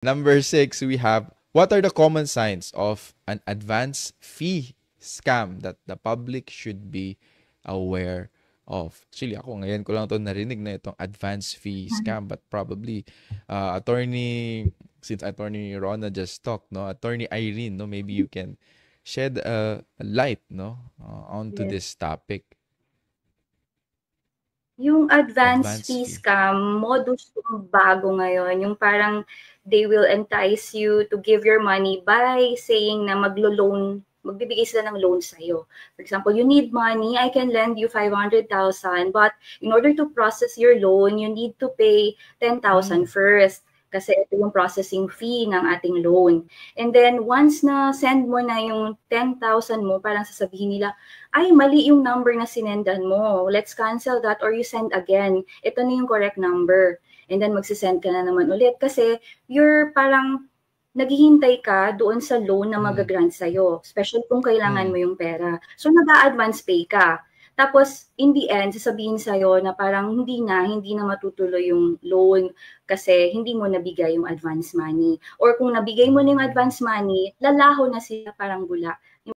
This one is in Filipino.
Number 6, we have, what are the common signs of an advance fee scam that the public should be aware of? Actually, ako ngayon ko lang ito narinig na itong advance fee scam, but probably since Attorney Rona just talked, no, Attorney Irene, no, maybe you can shed a light, no, onto Yes. this topic. Yung advance Advance fee fee. scam, modus yung bago ngayon. Yung parang they will entice you to give your money by saying na maglo-loan, magbibigay sila ng loan sa'yo. For example, you need money, I can lend you 500,000, but in order to process your loan, you need to pay 10,000 Mm. first. Kasi ito yung processing fee ng ating loan. And then, once na send mo na yung 10,000 mo, parang sasabihin nila, ay, mali yung number na sinendan mo. Let's cancel that or you send again. Ito na yung correct number. And then magsisend ka na naman ulit kasi you're parang naghihintay ka doon sa loan na Mm. magagrant sa'yo, especially kung kailangan Mm. mo yung pera. So, nag-a-advance pay ka. Tapos, in the end, sasabihin sa'yo na parang hindi na matutuloy yung loan kasi hindi mo nabigay yung advance money. Or kung nabigay mo na yung advance money, lalaho na sila parang bula.